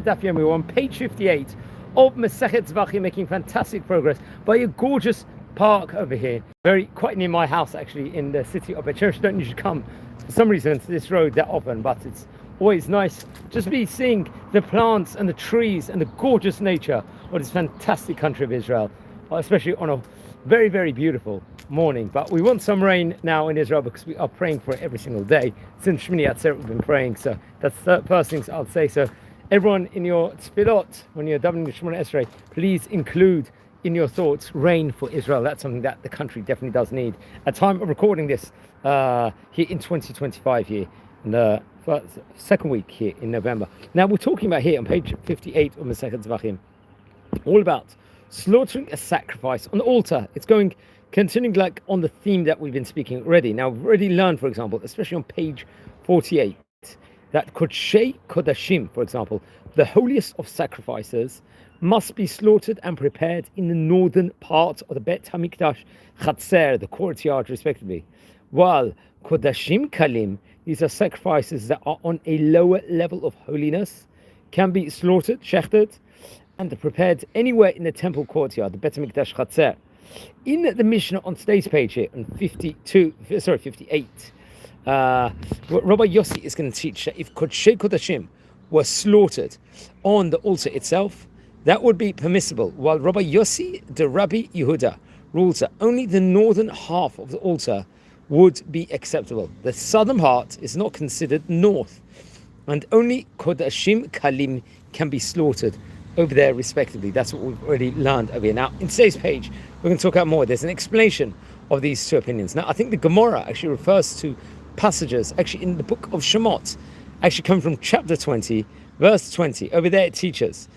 Daf Yomi, we're on page 58 of Masechet Zevachim, making fantastic progress by a gorgeous park over here, quite near my house actually, in the city of Becherish. Don't usually come for some reason to this road that often, but it's always nice just to be seeing the plants and the trees and the gorgeous nature of this fantastic country of Israel, especially on a very, very beautiful morning. But we want some rain now in Israel because we are praying for it every single day. Since Shmini Atzeret we've been praying, so that's the first things I'll say. So everyone, in your tefillot, when you're davening the Shemona Esrei, please include in your thoughts rain for Israel. That's something that the country definitely does need. At time of recording this, here in 2025, here in the second week here in November. Now we're talking about here on page 58 of Masechet Zevachim, all about slaughtering a sacrifice on the altar. It's continuing like on the theme that we've been speaking already. Now we've already learned, for example, especially on page 48, that Kodshei Kodashim, for example, the holiest of sacrifices, must be slaughtered and prepared in the northern part of the Bet HaMikdash Chatzer, the courtyard, respectively. While Kodashim Kalim, these are sacrifices that are on a lower level of holiness, can be slaughtered, shechted, and prepared anywhere in the temple courtyard, the Bet HaMikdash Chatzer. In the Mishnah on today's page here, on 58, what Rabbi Yossi is going to teach that if Kodshei Kodashim were slaughtered on the altar itself, that would be permissible, while Rabbi Yossi de Rabbi Yehuda rules that only the northern half of the altar would be acceptable. The southern part is not considered north, and only Kodashim Kalim can be slaughtered over there respectively. That's what we've already learned over here. Now, in today's page, we're going to talk about more. There's an explanation of these two opinions. Now, I think the Gemara actually refers to passages actually in the book of Shemot, actually coming from chapter 20, verse 20. Over there it teaches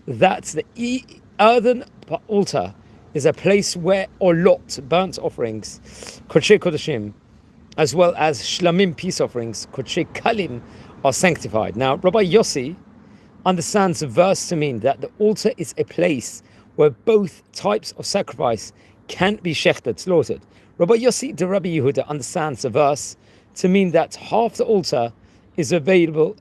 that the earthen altar is a place where olot, burnt offerings, Kodshei Kodashim, as well as shlamim, peace offerings, Kodshei Kalim, are sanctified. Now, Rabbi Yossi understands the verse to mean that the altar is a place where both types of sacrifice can be shechted, slaughtered. Rabbi Yossi de Rabbi Yehuda understands the verse to mean that half the altar is available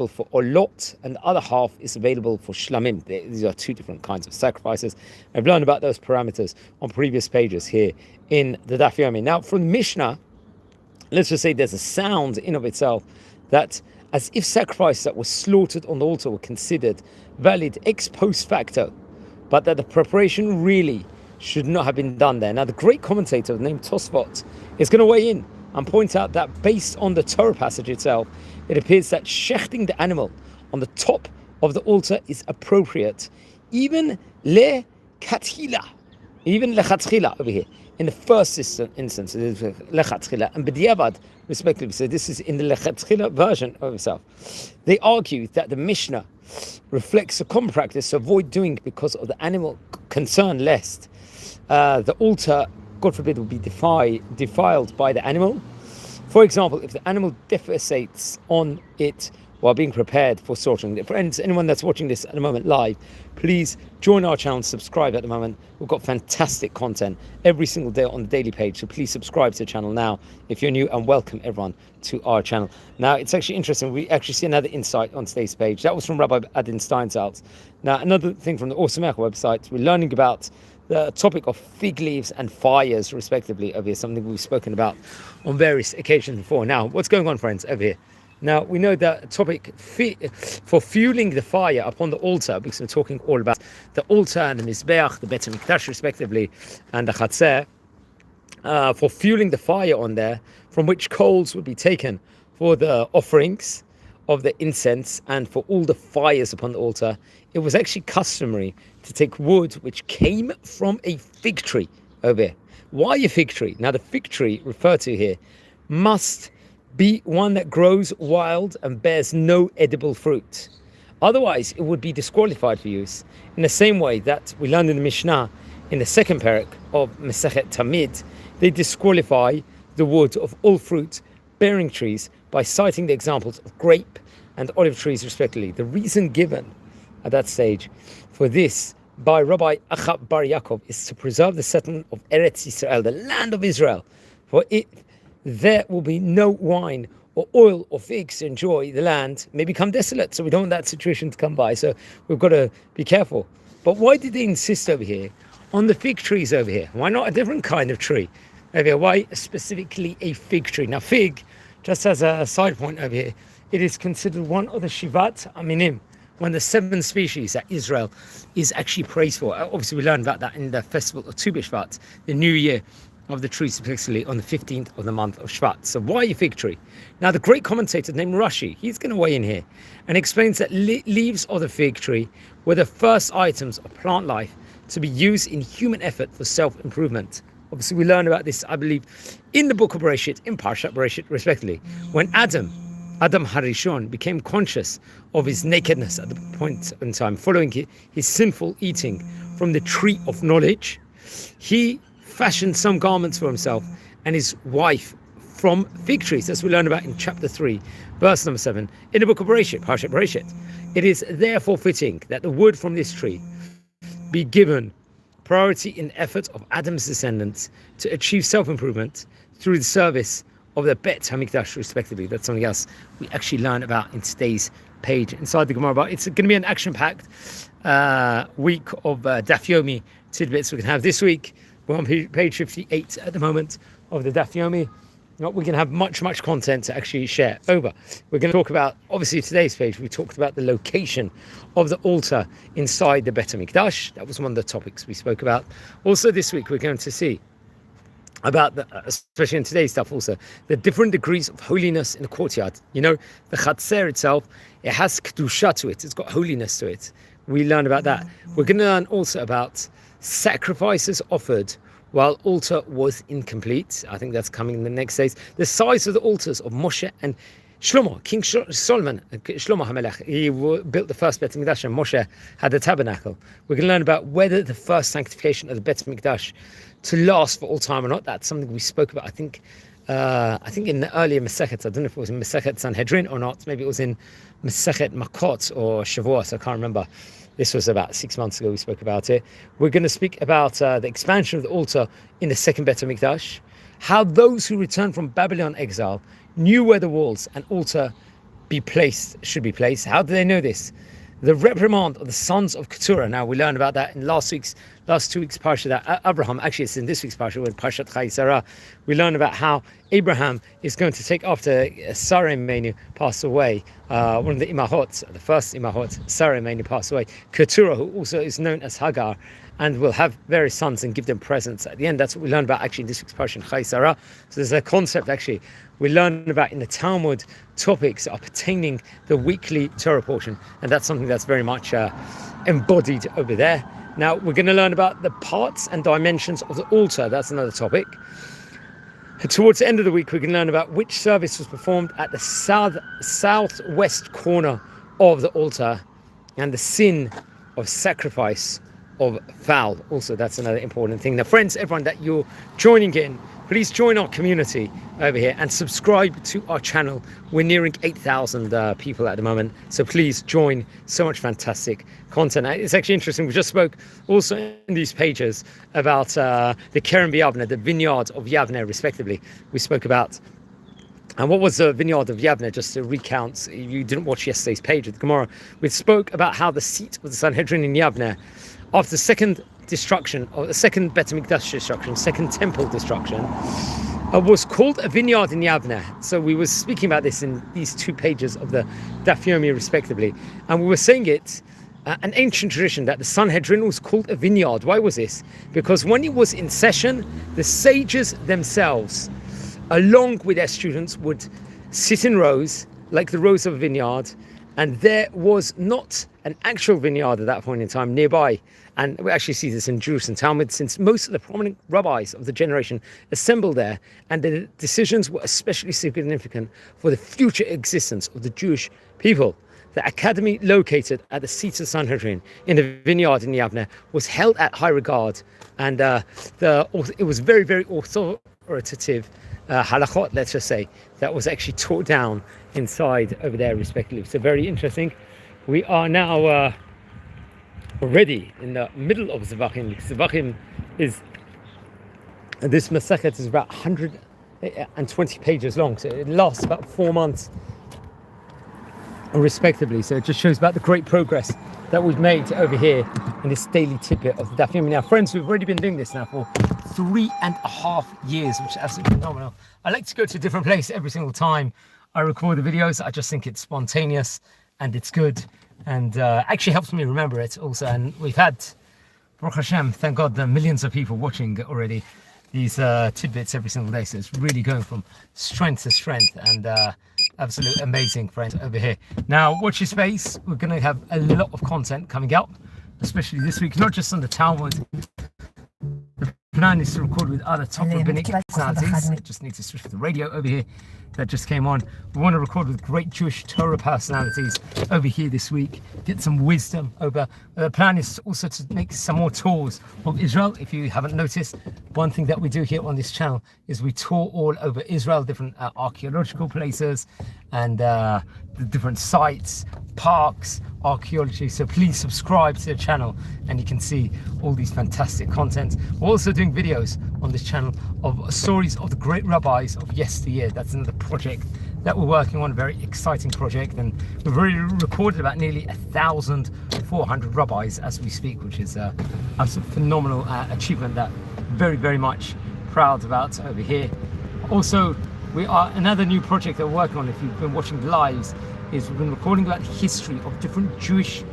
for olot, and the other half is available for shlamim. These are two different kinds of sacrifices. I've learned about those parameters on previous pages here in the Daf Yomi. Now, from the Mishnah, let's just say there's a sound in of itself that as if sacrifices that were slaughtered on the altar were considered valid ex post facto, but that the preparation really should not have been done there. Now, the great commentator named Tosfot is going to weigh in and point out that based on the Torah passage itself, it appears that shechting the animal on the top of the altar is appropriate, even lechatchila over here. In the first instance, it is lechatchila and b'diavad, respectively. So this is in the lechatchila version of itself. They argue that the Mishnah reflects a common practice to avoid doing because of the animal concern, lest the altar, God forbid, will be defiled by the animal. For example, if the animal defecates on it while being prepared for slaughtering. Friends, anyone that's watching this at the moment live, please join our channel, subscribe at the moment. We've got fantastic content every single day on the daily page, so please subscribe to the channel now if you're new, and welcome everyone to our channel. Now, it's actually interesting, we actually see another insight on today's page. That was from Rabbi Adin Steinsaltz. Now, another thing from the Osamech website, we're learning about the topic of fig leaves and fires, respectively, over here, something we've spoken about on various occasions before. Now, what's going on, friends, over here? Now, we know the topic for fueling the fire upon the altar, because we're talking all about the altar and the Mizbeach, the Bet HaMikdash, respectively, and the Chatzer, for fueling the fire on there, from which coals would be taken for the offerings of the incense and for all the fires upon the altar. It was actually customary to take wood which came from a fig tree over here. Why a fig tree? Now, the fig tree referred to here must be one that grows wild and bears no edible fruit. Otherwise, it would be disqualified for use. In the same way that we learned in the Mishnah, in the second parak of Masechet Tamid, they disqualify the wood of all fruit-bearing trees by citing the examples of grape and olive trees, respectively. The reason given at that stage for this by Rabbi Achab Bar Yaakov is to preserve the settlement of Eretz Yisrael, the land of Israel, for it there will be no wine or oil or figs to enjoy the land may become desolate. So we don't want that situation to come by. So we've got to be careful. But why did they insist over here on the fig trees over here? Why not a different kind of tree over here? Why specifically a fig tree? Now, fig, just as a side point over here, it is considered one of the Shivat Aminim, one of the 7 species that Israel is actually praised for. Obviously, we learned about that in the festival of Tu B'Shvat, the new year of the tree, specifically on the 15th of the month of Shvat. So why a fig tree? Now, the great commentator named Rashi, he's going to weigh in here and explains that leaves of the fig tree were the first items of plant life to be used in human effort for self-improvement. Obviously, we learn about this, I believe, in the book of Bereshit, in Parshat Bereshit, respectively, when Adam Harishon became conscious of his nakedness at the point in time, following his sinful eating from the tree of knowledge. He fashioned some garments for himself and his wife from fig trees, as we learn about in chapter 3, verse number 7, in the book of Bereshit, Parshat Bereshit. It is therefore fitting that the wood from this tree be given priority in the effort of Adam's descendants to achieve self-improvement through the service of the Bet HaMikdash, respectively. That's something else we actually learn about in today's page inside the Gemara. But it's going to be an action-packed week of Daf Yomi tidbits we can have this week. We're on page 58 at the moment of the Daf Yomi. We can have much content to actually share over. We're going to talk about, obviously today's page, we talked about the location of the altar inside the Bet HaMikdash. That was one of the topics we spoke about. Also this week, we're going to see about, especially in today's stuff also, the different degrees of holiness in the courtyard. You know, the Chatzer itself, it has Kedusha to it. It's got holiness to it. We learn about that. We're going to learn also about sacrifices offered while altar was incomplete. I think that's coming in the next days. The size of the altars of Moshe and Shlomo, King Solomon, Shlomo HaMelech, he built the first Bet HaMikdash, and Moshe had the tabernacle. We're going to learn about whether the first sanctification of the Bet HaMikdash to last for all time or not. That's something we spoke about, I think in the earlier Masechet. I don't know if it was in Masechet Sanhedrin or not. Maybe it was in Masechet Makot or Shavuos. I can't remember. This was about 6 months ago we spoke about it. We're going to speak about the expansion of the altar in the second Bet HaMikdash, how those who returned from Babylon exile knew where the walls and altar should be placed. How do they know this? The reprimand of the sons of Keturah. Now we learned about that in last 2 weeks parsha. That Abraham, actually it's in this week's parsha with Parshat Chai Sarah. We learn about how Abraham is going to take after Sarah Imenu passed away. One of the imahot, the first imahot, Sarah Imenu passed away. Keturah, who also is known as Hagar, and will have various sons and give them presents at the end. That's what we learn about actually in this week's parsha in Chai Sarah. So there's a concept actually we learn about in the Talmud, topics that are pertaining the weekly Torah portion, and that's something that's very much embodied over there. Now we're going to learn about the parts and dimensions of the altar. That's another topic. Towards the end of the week, we can learn about which service was performed at the southwest corner of the altar, and the sin of sacrifice of fowl. Also, that's another important thing. Now, friends, everyone that you're joining in, please join our community over here and subscribe to our channel. We're nearing 8,000 people at the moment, so please join. So much fantastic content. It's actually interesting. We just spoke also in these pages about the Kerem B'Yavne, the vineyard of Yavne, respectively. We spoke about, and what was the vineyard of Yavne, just to recount, if you didn't watch yesterday's page of the Gemara, we spoke about how the seat of the Sanhedrin in Yavne, after the second destruction, or the second Bet HaMikdash destruction, second temple destruction, was called a vineyard in Yavne. So we were speaking about this in these 2 pages of the Daf Yomi, respectively, and we were saying it, an ancient tradition, that the Sanhedrin was called a vineyard. Why was this? Because when it was in session, the sages themselves, along with their students, would sit in rows, like the rows of a vineyard, and there was not an actual vineyard at that point in time nearby. And we actually see this in Jerusalem Talmud, since most of the prominent rabbis of the generation assembled there, and the decisions were especially significant for the future existence of the Jewish people. The academy, located at the seat of Sanhedrin in the vineyard in Yavne, was held at high regard, and it was very, very authoritative halachot, let's just say, that was actually taught down inside over there, respectively. So very interesting. We are now already in the middle of Zevachim. Zevachim is, this Masechet is about 100 and 20 pages long. So it lasts about 4 months, respectively. So it just shows about the great progress that we've made over here in this daily tidbit of the Daf Yomi. Now, friends, we've already been doing this now for 3.5 years, which is absolutely phenomenal. I like to go to a different place every single time I record the videos. I just think it's spontaneous and it's good, and actually helps me remember it also. And we've had, Baruch Hashem, thank God, the millions of people watching already these tidbits every single day. So it's really going from strength to strength, and absolute amazing, friends, over here. Now, watch your space. We're going to have a lot of content coming up, especially this week, not just on the Talmud. The plan is to record with other top rabbinic personalities. I just need to switch to the radio over here that just came on. We want to record with great Jewish Torah personalities over here this week, get some wisdom over. The plan is also to make some more tours of Israel. If you haven't noticed, one thing that we do here on this channel is we tour all over Israel, different archaeological places and the different sites, parks, archaeology. So please subscribe to the channel and you can see all these fantastic content. We're also doing videos on this channel of stories of the great rabbis of yesteryear. That's another project that we're working on, a very exciting project, and we've already recorded about nearly 1,400 rabbis as we speak, which is a phenomenal achievement that very much proud about over here. Also, we are another new project that we're working on, if you've been watching the lives, is we've been recording about the history of different Jewish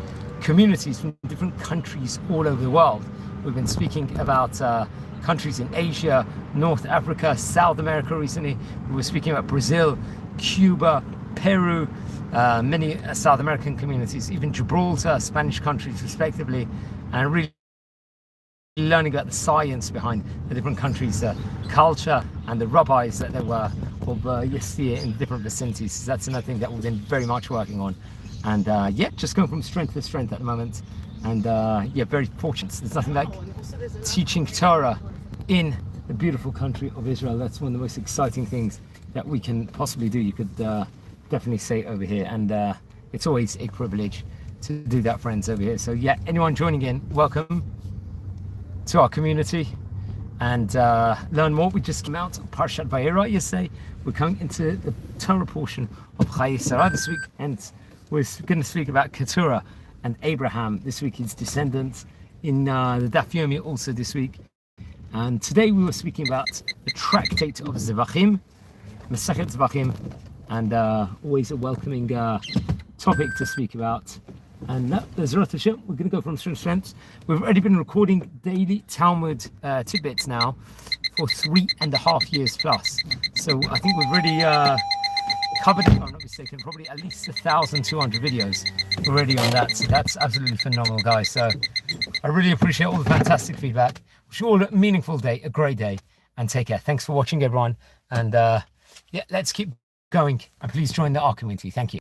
communities from different countries all over the world. We've been speaking about countries in Asia, North Africa, South America recently. We were speaking about Brazil, Cuba, Peru, many South American communities, even Gibraltar, Spanish countries respectively, and really learning about the science behind the different countries, culture, and the rabbis that there were of yesteryear in different vicinities. So that's another thing that we've been very much working on, and yeah, just going from strength to strength at the moment, and yeah, very fortunate. There's nothing like teaching Torah in the beautiful country of Israel. That's one of the most exciting things that we can possibly do, you could definitely say over here, and it's always a privilege to do that, friends, over here. So yeah, anyone joining in, welcome to our community, and learn more. We just came out of Parshat Vayera yesterday. We're coming into the Torah portion of Chayei Sarah this week, and we're going to speak about Keturah and Abraham this week, his descendants, in the Daf Yomi also this week. And today we were speaking about the tractate of Zevachim, Masechet Zevachim, and always a welcoming topic to speak about. And Bezrat Hashem, we're going to go from strength to strength. We've already been recording daily Talmud tidbits now for 3.5 years plus. So I think we've already covered, if I'm not mistaken, probably at least 1,200 videos already on that. So that's absolutely phenomenal, guys. So I really appreciate all the fantastic feedback. Wish you all a meaningful day, a great day, and take care. Thanks for watching, everyone. And yeah, let's keep going. And please join the R community. Thank you.